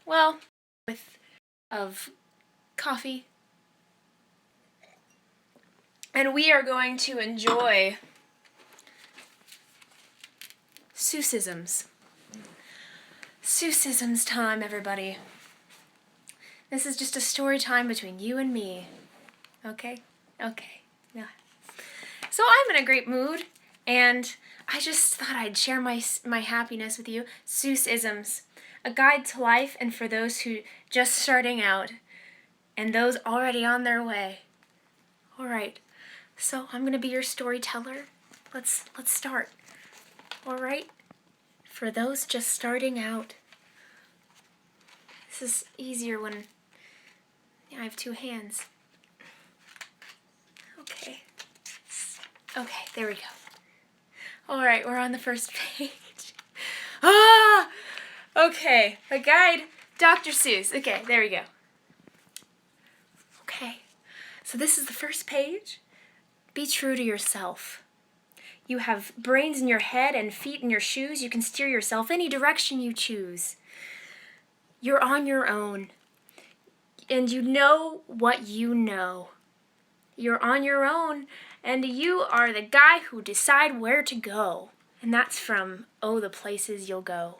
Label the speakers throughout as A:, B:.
A: well, of coffee. And we are going to enjoy Seussisms. Seussisms time, everybody. This is just a story time between you and me. Okay? Okay. Yeah. So I'm in a great mood, and I just thought I'd share my happiness with you. Seussisms, a guide to life and for those who just starting out and those already on their way. All right. So I'm going to be your storyteller. Let's start. All right? For those just starting out. This is easier when I have two hands. Okay. Okay, there we go. All right, we're on the first page. Okay, a guide, Dr. Seuss. Okay, there we go. Okay, so this is the first page. Be true to yourself. You have brains in your head and feet in your shoes. You can steer yourself any direction you choose. You're on your own, and you know what you know. You're on your own, and you are the guy who decide where to go. And that's from Oh, the Places You'll Go.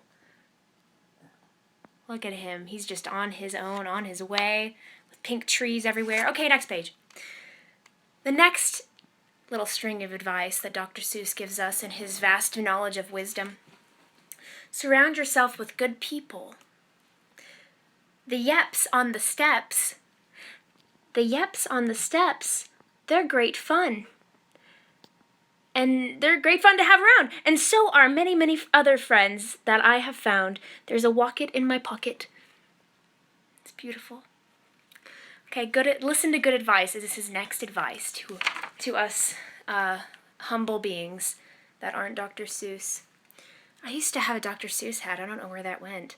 A: Look at him. He's just on his own, on his way, with pink trees everywhere. Okay, next page. The next little string of advice that Dr. Seuss gives us in his vast knowledge of wisdom. Surround yourself with good people. The yeps on the steps, they're great fun. And they're great fun to have around. And so are many, many other friends that I have found. There's a wocket in my pocket. It's beautiful. Okay, listen to good advice. This is his next advice to us humble beings that aren't Dr. Seuss. I used to have a Dr. Seuss hat. I don't know where that went.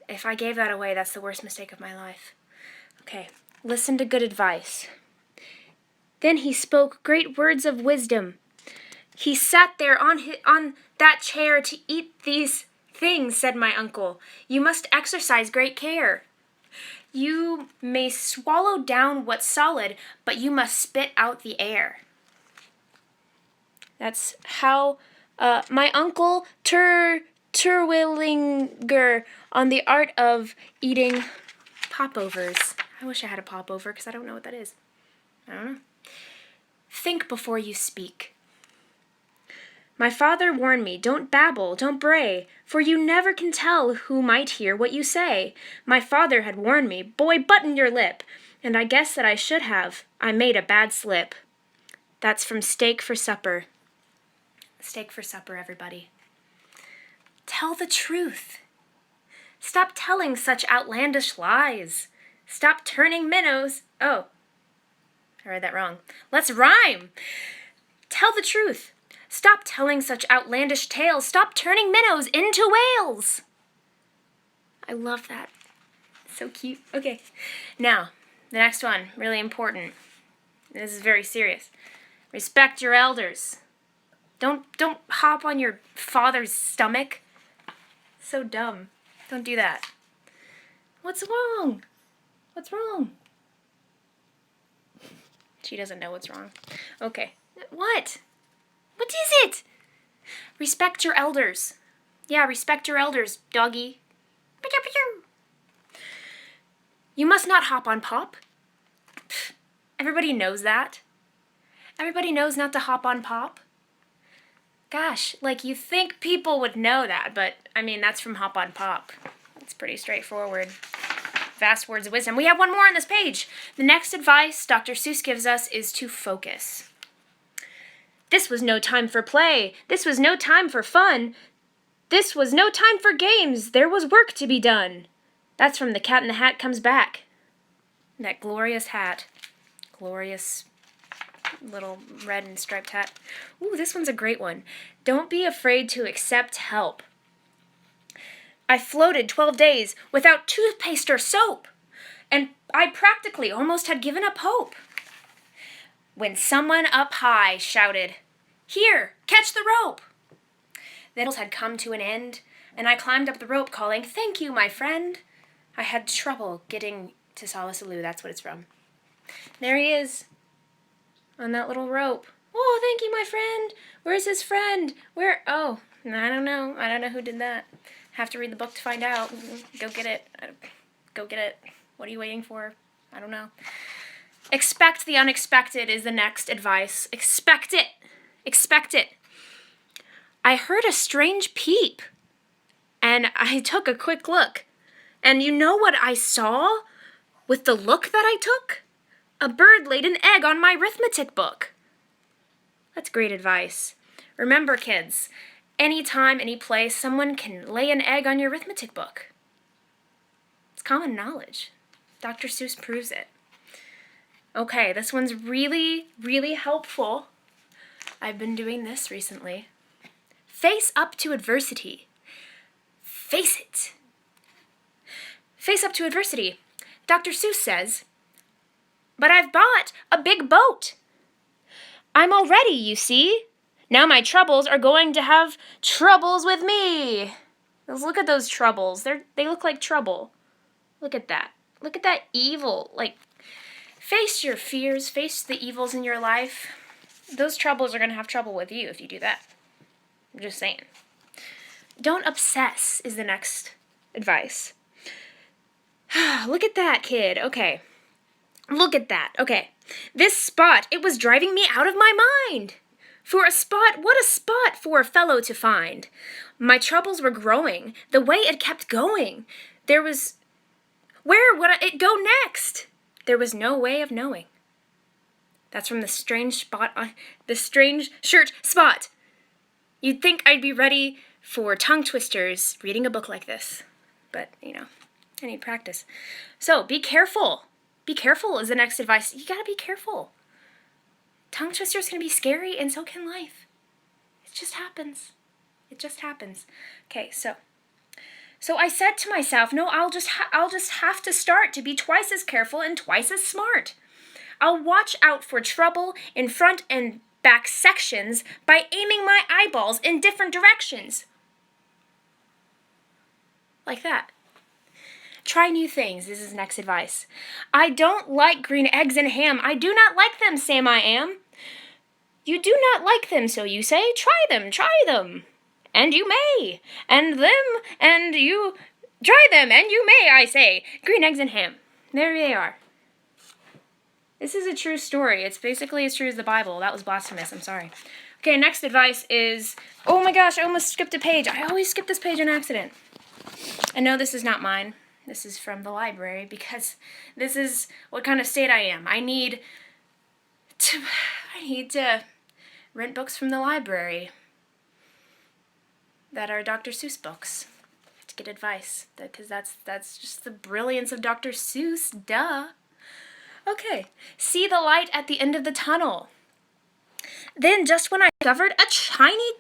A: If I gave that away, that's the worst mistake of my life. Okay, listen to good advice. Then he spoke great words of wisdom. He sat there on that chair to eat these things, said my uncle. You must exercise great care. You may swallow down what's solid, but you must spit out the air. That's how my uncle Terwillinger on the art of eating popovers. I wish I had a popover because I don't know what that is. I don't know. Think before you speak. My father warned me, don't babble, don't bray, for you never can tell who might hear what you say. My father had warned me, boy, button your lip, and I guess that I should have. I made a bad slip. That's from Steak for Supper. Steak for supper, everybody. Tell the truth. Stop telling such outlandish lies. Stop turning minnows. Oh, I read that wrong. Let's rhyme. Tell the truth. Stop telling such outlandish tales. Stop turning minnows into whales. I love that. So cute. Okay. Now, the next one, really important. This is very serious. Respect your elders. Don't hop on your father's stomach. So dumb. Don't do that. What's wrong? What's wrong? She doesn't know what's wrong. Okay. What? What is it? Respect your elders. Yeah, respect your elders, doggy. You must not hop on Pop. Everybody knows that. Everybody knows not to hop on Pop. Gosh, like you think people would know that, but I mean, that's from Hop on Pop. It's pretty straightforward. Vast words of wisdom. We have one more on this page. The next advice Dr. Seuss gives us is to focus. This was no time for play. This was no time for fun. This was no time for games. There was work to be done. That's from The Cat in the Hat Comes Back. That glorious hat. Glorious little red and striped hat. Ooh, this one's a great one. Don't be afraid to accept help. I floated 12 days without toothpaste or soap, and I practically almost had given up hope. When someone up high shouted, "Here, catch the rope!" The battles had come to an end. and I climbed up the rope calling, "Thank you, my friend." I had trouble getting to Seuss-isms, that's what it's from. There he is, on that little rope. "Oh, thank you, my friend. Where's his friend? Where?" Oh, I don't know. I don't know who did that. Have to read the book to find out. Go get it. Go get it. What are you waiting for? I don't know. Expect the unexpected is the next advice. Expect it. Expect it. I heard a strange peep, and I took a quick look. And you know what I saw with the look that I took? A bird laid an egg on my arithmetic book. That's great advice. Remember, kids, anytime, any place, someone can lay an egg on your arithmetic book. It's common knowledge. Dr. Seuss proves it. Okay, this one's really, really helpful. I've been doing this recently. Face up to adversity. Face it. Face up to adversity. Dr. Seuss says, "But I've bought a big boat. I'm all ready, you see. Now my troubles are going to have troubles with me." Look at those troubles. They look like trouble. Look at that. Look at that evil. Like, face your fears. Face the evils in your life. Those troubles are going to have trouble with you if you do that. I'm just saying. Don't obsess is the next advice. Look at that, kid. Okay. Look at that. Okay. This spot, it was driving me out of my mind. For a spot, what a spot for a fellow to find. My troubles were growing. The way it kept going. There was... Where would it go next? There was no way of knowing. That's from the strange shirt spot. You'd think I'd be ready for tongue twisters reading a book like this. But, I need practice. So, be careful. Be careful is the next advice. You gotta be careful. Tongue twisters can be scary, and so can life. It just happens. It just happens. Okay, so I said to myself, no, I'll just have to start to be twice as careful and twice as smart. I'll watch out for trouble in front and back sections by aiming my eyeballs in different directions. Like that. Try new things. This is next advice. I don't like green eggs and ham. I do not like them, Sam I am. You do not like them, so you say. Try them, try them. And you may. And them, and you... Try them, and you may, I say. Green eggs and ham. There they are. This is a true story. It's basically as true as the Bible. That was blasphemous. I'm sorry. Okay, next advice is... Oh my gosh, I almost skipped a page. I always skip this page on accident. And no, this is not mine. This is from the library because this is what kind of state I am. I need to rent books from the library that are Dr. Seuss books to get advice because that's just the brilliance of Dr. Seuss, duh. Okay, see the light at the end of the tunnel. Then, just when I discovered a tiny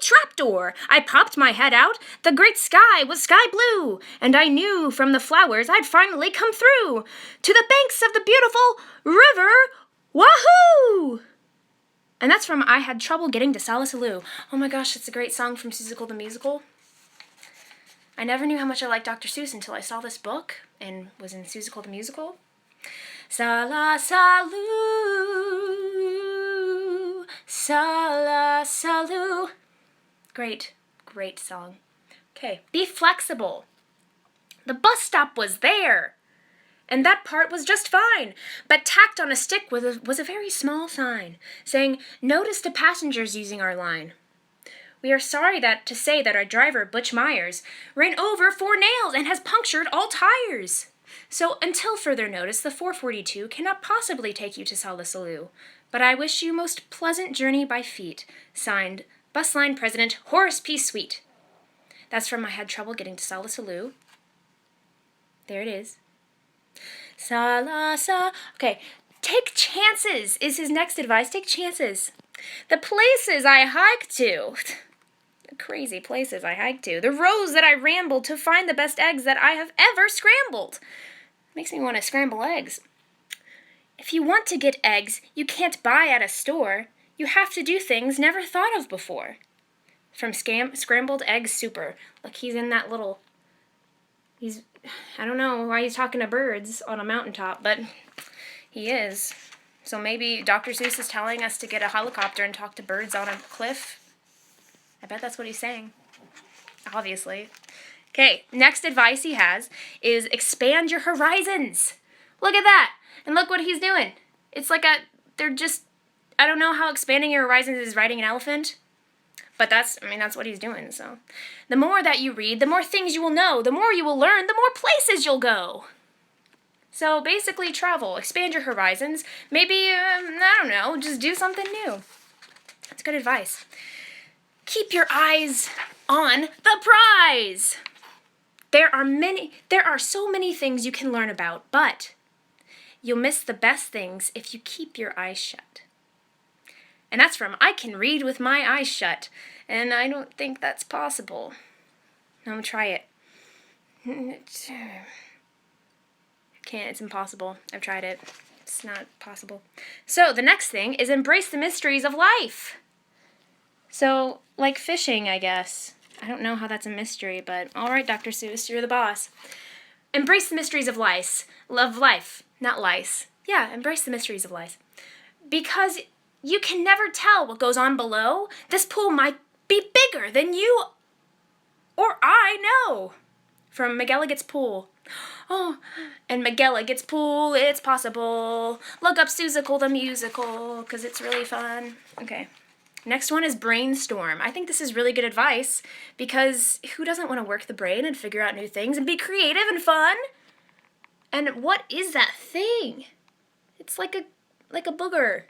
A: trapdoor, I popped my head out. The great sky was sky blue, and I knew from the flowers I'd finally come through to the banks of the beautiful river. Wahoo! And that's from I Had Trouble Getting to Seuss-isms. Oh my gosh, it's a great song from Seussical the Musical. I never knew how much I liked Dr. Seuss until I saw this book and was in Seussical the Musical. Sala-salu, sala-salu. Great, great song. Okay, be flexible. The bus stop was there, and that part was just fine, but tacked on a stick was a very small sign, saying, "Notice to passengers using our line. We are sorry to say that our driver, Butch Myers, ran over 4 nails and has punctured all tires. So, until further notice, the 442 cannot possibly take you to Seuss-isms, but I wish you most pleasant journey by feet. Signed, Bus Line President Horace P. Sweet." That's from I Had Trouble Getting to Seuss-isms. There it is. Okay, take chances is his next advice. Take chances. The places I hiked to... the crazy places I hiked to. The roads that I rambled to find the best eggs that I have ever scrambled. Makes me want to scramble eggs. If you want to get eggs you can't buy at a store, you have to do things never thought of before. from Scrambled Egg Super. Look, he's in that little... I don't know why he's talking to birds on a mountaintop, but he is. So maybe Dr. Seuss is telling us to get a helicopter and talk to birds on a cliff. I bet that's what he's saying. Obviously. Okay, next advice he has is expand your horizons. Look at that. And look what he's doing. It's like I don't know how expanding your horizons is riding an elephant. But that's what he's doing, so. The more that you read, the more things you will know. The more you will learn, the more places you'll go. So basically travel, expand your horizons. Maybe, I don't know, just do something new. That's good advice. Keep your eyes on the prize. There are so many things you can learn about, but you'll miss the best things if you keep your eyes shut. And that's from I Can Read With My Eyes Shut. And I don't think that's possible. I'm going to try it. Can't, it's impossible. I've tried it. It's not possible. So the next thing is embrace the mysteries of life. So, like fishing, I guess. I don't know how that's a mystery, but all right, Dr. Seuss, you're the boss. Embrace the mysteries of life. Love life, not lice. Yeah, embrace the mysteries of life. Because you can never tell what goes on below. This pool might be bigger than you or I know. From McGilligan's Pool. Oh, and McGilligan's Pool, it's possible. Look up Seussical the Musical, because it's really fun. Okay. Next one is Brainstorm. I think this is really good advice, because who doesn't want to work the brain and figure out new things and be creative and fun? And what is that thing? It's like a booger.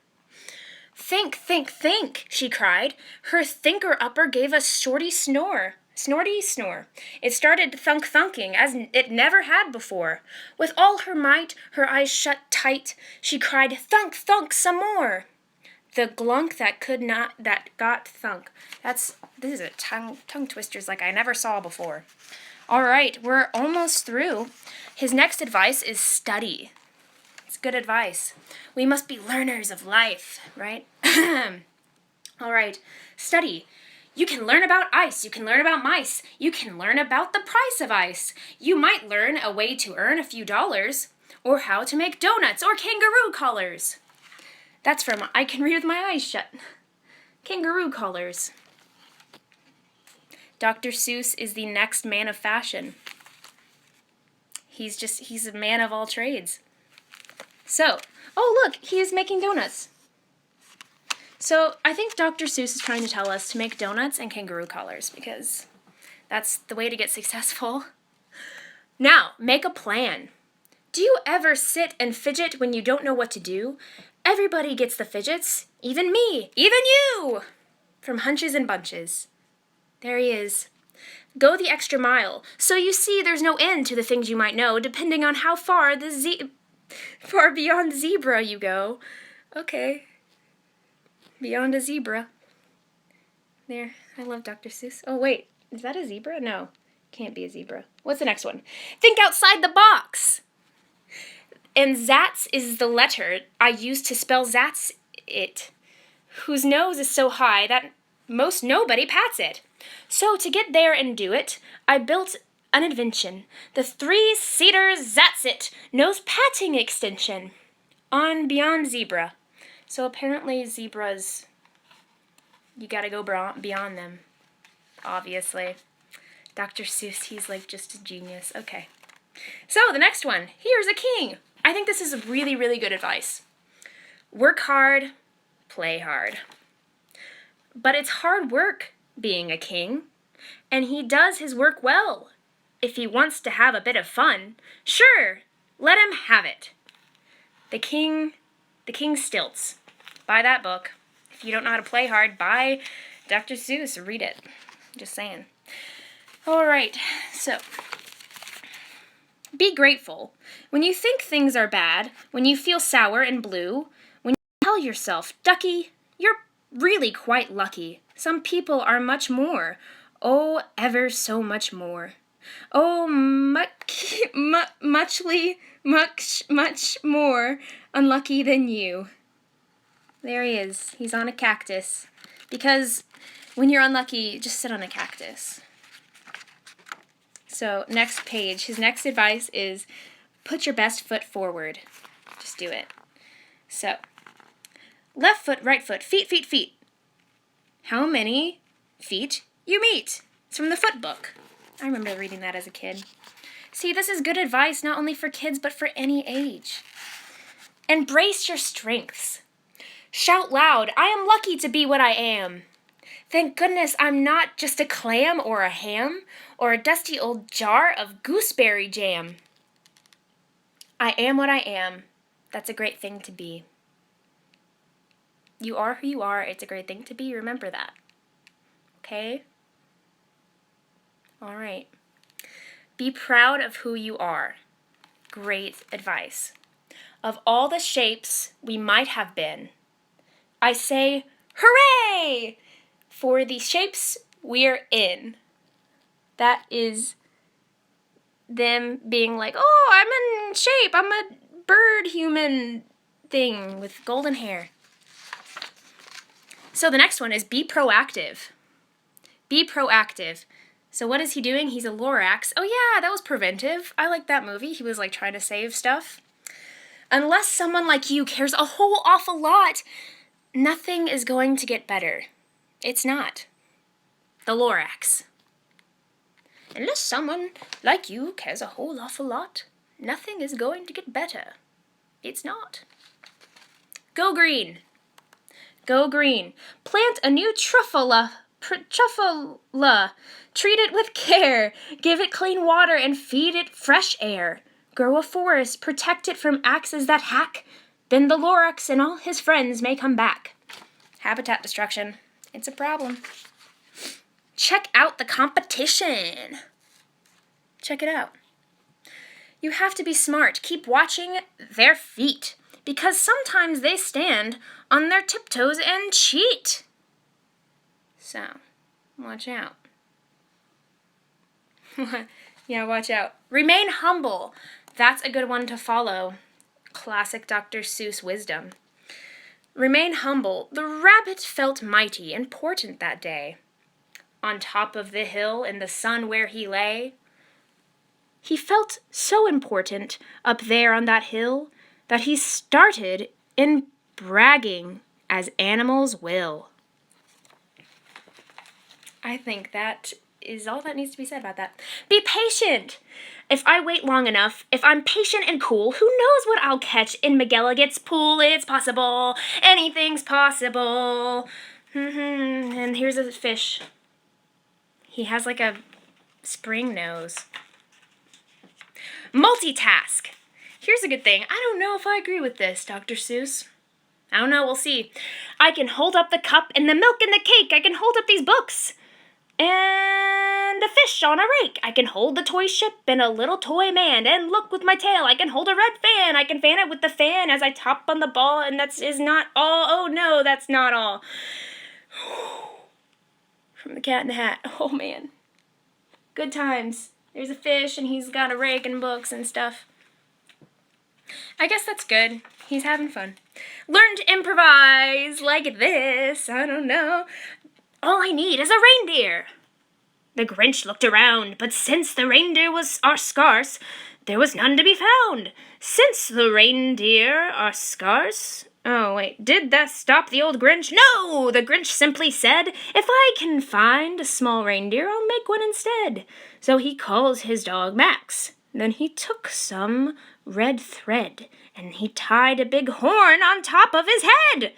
A: Think, think, think, she cried. Her thinker-upper gave a snorty snore. Snorty snore. It started thunk-thunking as it never had before. With all her might, her eyes shut tight, she cried, thunk, thunk, some more. The glunk that got thunk. This is a tongue twisters like I never saw before. All right, we're almost through. His next advice is study. It's good advice. We must be learners of life, right? All right, study. You can learn about ice. You can learn about mice. You can learn about the price of ice. You might learn a way to earn a few dollars, or how to make donuts or kangaroo collars. That's from I Can Read With My Eyes Shut. Kangaroo collars. Dr. Seuss is the next man of fashion. He's a man of all trades. So, oh look, he's making donuts. So, I think Dr. Seuss is trying to tell us to make donuts and kangaroo collars, because that's the way to get successful. Now, make a plan. Do you ever sit and fidget when you don't know what to do? Everybody gets the fidgets, even me, even you! From Hunches and Bunches. There he is. Go the extra mile, so you see there's no end to the things you might know, depending on how far beyond zebra you go. Okay. Beyond a zebra. There. I love Dr. Seuss. Oh, wait. Is that a zebra? No. Can't be a zebra. What's the next one? Think outside the box! And Zats is the letter I use to spell Zats it, whose nose is so high that most nobody pats it. So to get there and do it, I built an invention, the 3-seater Zatsit nose patting extension on Beyond Zebra. So apparently zebras, you gotta go beyond them, obviously. Dr. Seuss, he's like just a genius. Okay. So the next one, here's a king. I think this is really, really good advice. Work hard, play hard. But it's hard work being a king, and he does his work well. If he wants to have a bit of fun, sure, let him have it. The King's Stilts. Buy that book. If you don't know how to play hard, buy Dr. Seuss. Read it. Just saying. All right, so be grateful. When you think things are bad, when you feel sour and blue, when you tell yourself, Ducky, you're really quite lucky. Some people are much more. Oh, ever so much more. Oh, much more unlucky than you. There he is. He's on a cactus. Because When you're unlucky, just sit on a cactus. So next page, his next advice is put your best foot forward. Just do it. So, left foot, right foot, feet, feet, feet. How many feet you meet? It's from the foot book. I remember reading that as a kid. See, this is good advice not only for kids, but for any age. Embrace your strengths. Shout loud, I am lucky to be what I am. Thank goodness I'm not just a clam or a ham or a dusty old jar of gooseberry jam. I am what I am. That's a great thing to be. You are who you are. It's a great thing to be. Remember that. Okay? All right. Be proud of who you are. Great advice. Of all the shapes we might have been, I say, hooray! For the shapes we're in. That is them being like, oh, I'm in shape. I'm a bird human thing with golden hair. So the next one is be proactive. Be proactive. So what is he doing? He's a Lorax. Oh yeah, that was preventive. I like that movie. He was like trying to save stuff. Unless someone like you cares a whole awful lot, nothing is going to get better. It's not. The Lorax. Unless someone like you cares a whole awful lot, nothing is going to get better. It's not. Go green. Go green. Plant a new truffula. Treat it with care. Give it clean water and feed it fresh air. Grow a forest. Protect it from axes that hack. Then the Lorax and all his friends may come back. Habitat destruction. It's a problem. Check out the competition. Check it out. You have to be smart. Keep watching their feet, because sometimes they stand on their tiptoes and cheat. So, watch out. Yeah, watch out. Remain humble. That's a good one to follow. Classic Dr. Seuss wisdom. Remain humble. The rabbit felt mighty, important that day. On top of the hill in the sun where he lay, he felt so important up there on that hill that he started in bragging as animals will. I think that is all that needs to be said about that. Be patient. If I wait long enough, if I'm patient and cool, who knows what I'll catch in McGilligut's pool? It's possible. Anything's possible. And here's a fish. He has like a spring nose. Multitask. Here's a good thing. I don't know if I agree with this, Dr. Seuss. I don't know. We'll see. I can hold up the cup and the milk and the cake. I can hold up these books. And the fish on a rake. I can hold the toy ship and a little toy man. And look with my tail. I can hold a red fan. I can fan it with the fan as I tap on the ball. And that is not all. Oh no, that's not all. From the Cat in the Hat. Oh man. Good times. There's a fish and he's got a rake and books and stuff. I guess that's good. He's having fun. Learn to improvise like this. I don't know. All I need is a reindeer. The Grinch looked around, but since the reindeer are scarce, there was none to be found. Since the reindeer are scarce... Oh, wait, did that stop the old Grinch? No! The Grinch simply said, if I can find a small reindeer, I'll make one instead. So he calls his dog Max. Then he took some red thread, and he tied a big horn on top of his head.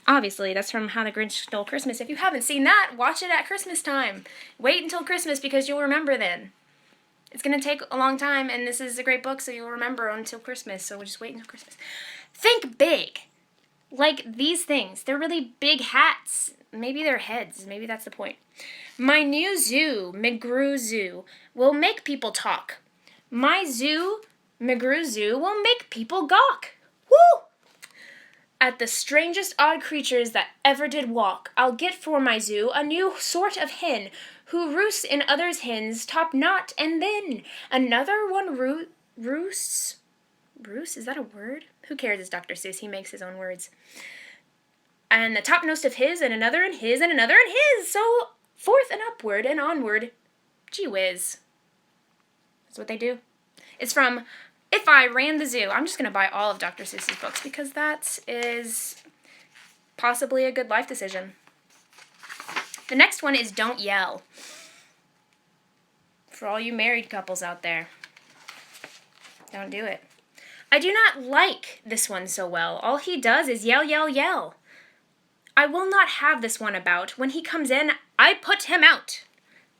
A: Obviously, that's from How the Grinch Stole Christmas. If you haven't seen that, watch it at Christmas time. Wait until Christmas because you'll remember then. It's going to take a long time, and this is a great book, so you'll remember until Christmas. So we'll just wait until Christmas. Think big. Like these things. They're really big hats. Maybe they're heads. Maybe that's the point. My new zoo, McGrew Zoo, will make people talk. My zoo, McGrew Zoo, will make people gawk. Woo! At the strangest odd creatures that ever did walk, I'll get for my zoo a new sort of hen, who roosts in others' hens, top knot, and then another one roosts. Roost? Is that a word? Who cares? It's Dr. Seuss. He makes his own words. and the topmost of his, and another, and his, and another, and his, so forth and upward and onward. Gee whiz. That's what they do. It's from If I Ran the Zoo. I'm just going to buy all of Dr. Seuss's books because that is possibly a good life decision. The next one is Don't Yell. For all you married couples out there, don't do it. I do not like this one so well. All he does is yell, yell, yell. I will not have this one about. When he comes in, I put him out.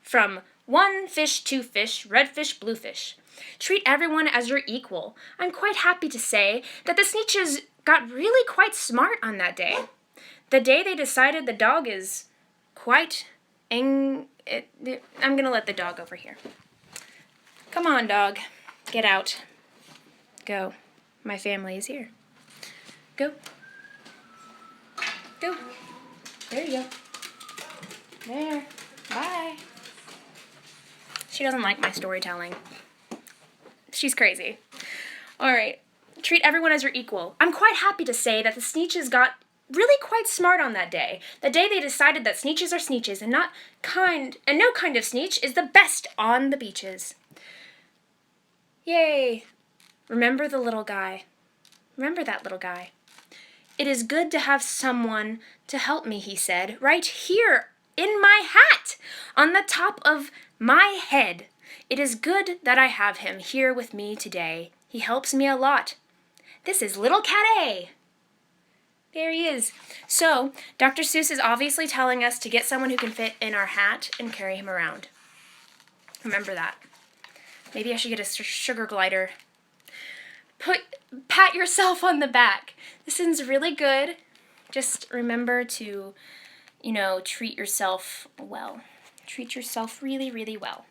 A: From one fish, two fish, red fish, blue fish. Treat everyone as your equal. I'm quite happy to say that the Sneetches got really quite smart on that day. The day they decided the dog is quite I'm going to let the dog over here. Come on, dog. Get out. Go. My family is here. Go. Go. There you go. There. Bye. She doesn't like my storytelling. She's crazy. All right. Treat everyone as your equal. I'm quite happy to say that the Sneetches got really quite smart on that day. The day they decided that Sneetches are Sneetches and no kind of Sneetch is the best on the beaches. Yay. Remember the little guy. Remember that little guy. It is good to have someone to help me, he said, right here in my hat, on the top of my head. It is good that I have him here with me today. He helps me a lot. This is Little Cat A. There he is. So, Dr. Seuss is obviously telling us to get someone who can fit in our hat and carry him around. Remember that. Maybe I should get a sugar glider. Pat yourself on the back. This is really good. Just remember to, treat yourself well. Treat yourself really, really well.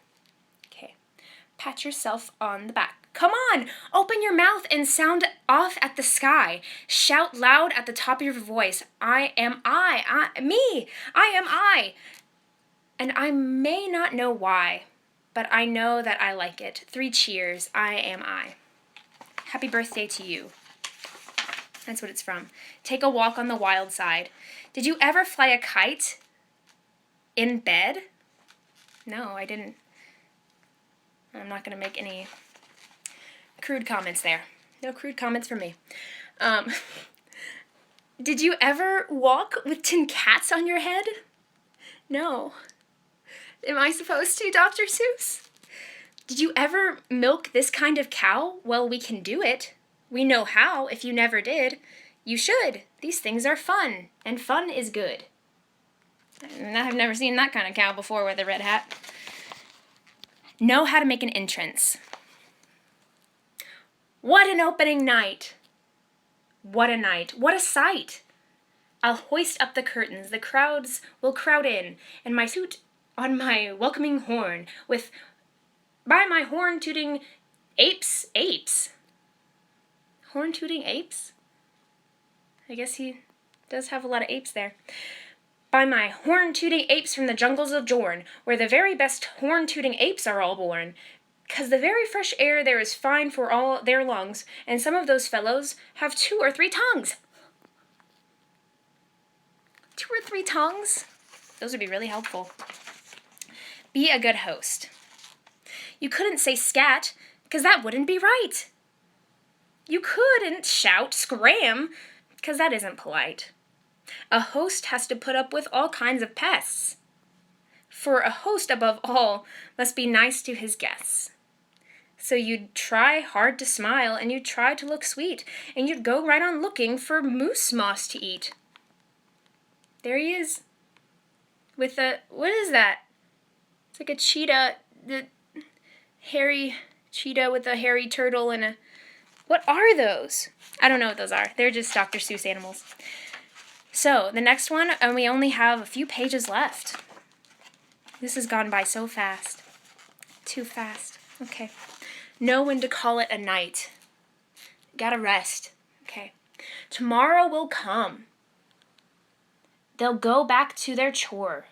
A: Okay. Pat yourself on the back. Come on! Open your mouth and sound off at the sky. Shout loud at the top of your voice. I am me. I am I. And I may not know why, but I know that I like it. 3 cheers. I am I. Happy birthday to you. That's what it's from. Take a walk on the wild side. Did you ever fly a kite in bed? No, I didn't. I'm not going to make any crude comments there. No crude comments from me. Did you ever walk with tin cats on your head? No. Am I supposed to, Dr. Seuss? Did you ever milk this kind of cow? Well, we can do it. We know how. If you never did, you should. These things are fun, and fun is good. And I've never seen that kind of cow before with a red hat. Know how to make an entrance. What an opening night. What a night. What a sight. I'll hoist up the curtains. The crowds will crowd in, and my suit on my welcoming horn, by my horn-tooting apes. Horn-tooting apes? I guess he does have a lot of apes there. By my horn-tooting apes from the jungles of Jorn, where the very best horn-tooting apes are all born. 'Cause the very fresh air there is fine for all their lungs, and some of those fellows have 2 or 3 tongues. 2 or 3 tongues? Those would be really helpful. Be a good host. You couldn't say scat, 'cause that wouldn't be right. You couldn't shout scram, 'cause that isn't polite. A host has to put up with all kinds of pests. For a host, above all, must be nice to his guests. So you'd try hard to smile, and you'd try to look sweet, and you'd go right on looking for moose moss to eat. There he is. With what is that? It's like a cheetah, the hairy cheetah with a hairy turtle and what are those? I don't know what those are. They're just Dr. Seuss animals. So, the next one, and we only have a few pages left. This has gone by so fast. Too fast. Okay. Know when to call it a night. Gotta rest. Okay. Tomorrow will come. They'll go back to their chore.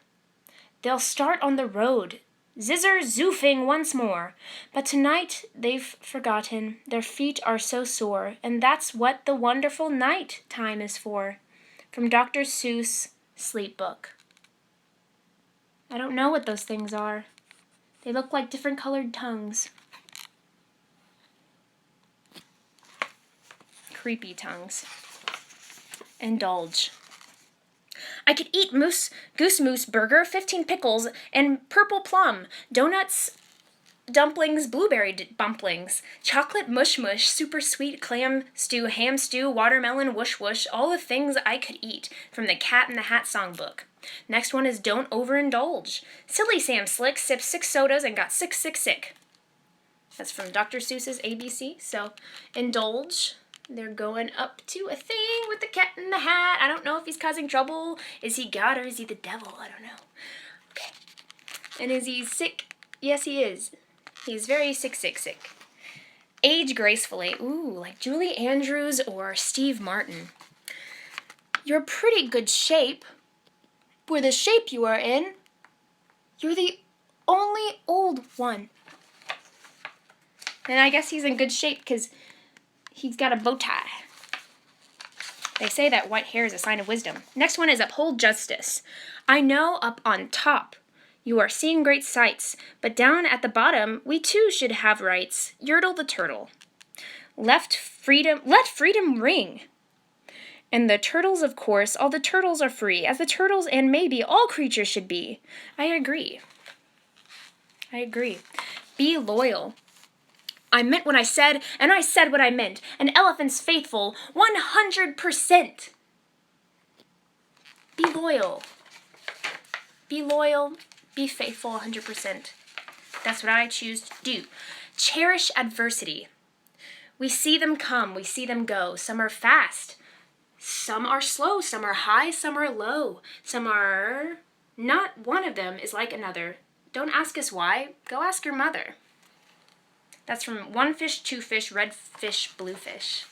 A: They'll start on the road, zizzer zoofing once more. But tonight they've forgotten, their feet are so sore, and that's what the wonderful night time is for. from Dr. Seuss Sleep Book. I don't know what those things are. They look like different colored tongues. Creepy tongues. Indulge. I could eat goose moose burger, 15 pickles, and purple plum, donuts, dumplings, blueberry bumplings, chocolate mush mush, super sweet clam stew, ham stew, watermelon whoosh whoosh, all the things I could eat from the Cat in the Hat songbook. Next one is don't overindulge. Silly Sam Slick sipped 6 sodas and got sick. That's from Dr. Seuss's ABC. So indulge. They're going up to a thing with the Cat in the Hat. I don't know if he's causing trouble. Is he God or is he the devil? I don't know. Okay. And is he sick? Yes, he is. He's very sick. Age gracefully. Ooh, like Julie Andrews or Steve Martin. You're pretty good shape. For the shape you are in, you're the only old one. And I guess he's in good shape because he's got a bow tie. They say that white hair is a sign of wisdom. Next one is Uphold Justice. I know up on top you are seeing great sights, but down at the bottom we too should have rights. Yertle the turtle. Let freedom ring. And the turtles, of course, all the turtles are free, as the turtles and maybe all creatures should be. I agree. Be loyal. I meant what I said, and I said what I meant. An elephant's faithful 100%. Be loyal. Be faithful 100%. That's what I choose to do. Cherish adversity. We see them come, we see them go. Some are fast. Some are slow, some are high, some are low. Some are not one of them is like another. Don't ask us why, go ask your mother. That's from One Fish, Two Fish, Red Fish, Blue Fish.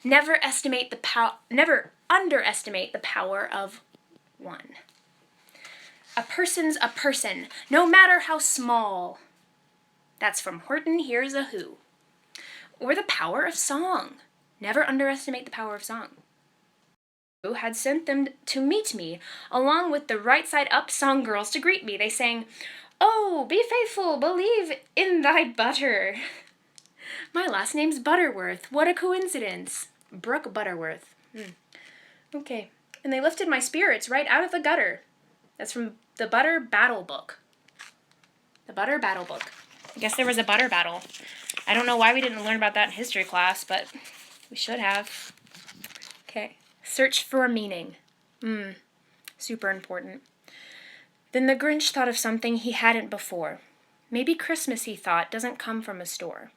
A: Never underestimate the power of one. A person's a person, no matter how small. That's from Horton Hears a Who. Or the power of song. Never underestimate the power of song. Who had sent them to meet me, along with the right side up song girls to greet me. They sang, "Oh, be faithful, believe in thy butter." My last name's Butterworth. What a coincidence. Brooke Butterworth. Okay. And they lifted my spirits right out of the gutter. That's from the Butter Battle Book. The Butter Battle Book. I guess there was a butter battle. I don't know why we didn't learn about that in history class, but we should have. Okay. Search for a meaning. Super important. Then the Grinch thought of something he hadn't before. Maybe Christmas, he thought, doesn't come from a store.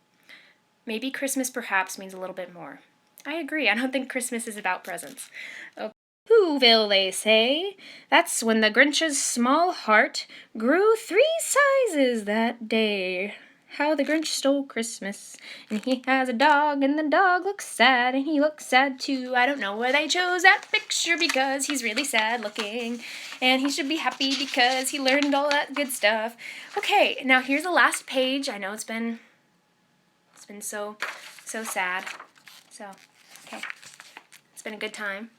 A: Maybe Christmas perhaps means a little bit more. I agree. I don't think Christmas is about presents. Okay. Who will they say? That's when the Grinch's small heart grew 3 sizes that day. How the Grinch stole Christmas. And he has a dog, and the dog looks sad, and he looks sad too. I don't know where they chose that picture because he's really sad looking. And he should be happy because he learned all that good stuff. Okay, now here's the last page. I know it's been so sad. So, okay. It's been a good time.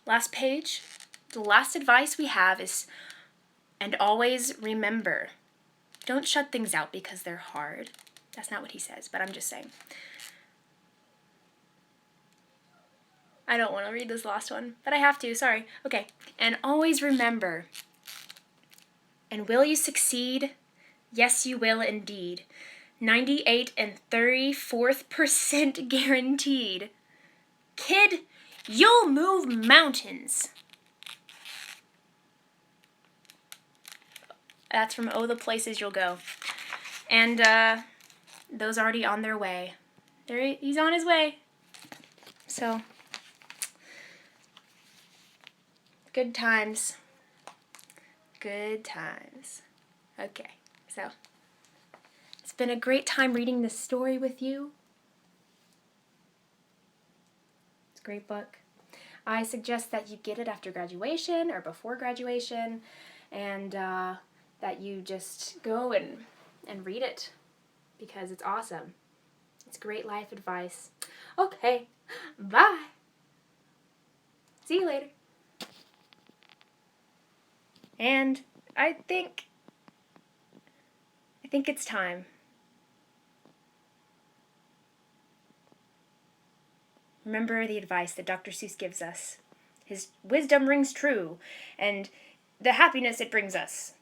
A: Last page. The last advice we have is, and always remember. Don't shut things out because they're hard. That's not what he says, but I'm just saying. I don't want to read this last one, but I have to, sorry. Okay, and always remember. And will you succeed? Yes, you will indeed. 98 34% guaranteed. Kid, you'll move mountains. That's from Oh, the Places You'll Go. And those are already on their way. He's on his way. So, good times. Good times. Okay, so it's been a great time reading this story with you. It's a great book. I suggest that you get it after graduation or before graduation, and that you just go and read it because it's awesome. It's great life advice. Okay, bye. See you later. And I think it's time. Remember the advice that Dr. Seuss gives us. His wisdom rings true, and the happiness it brings us.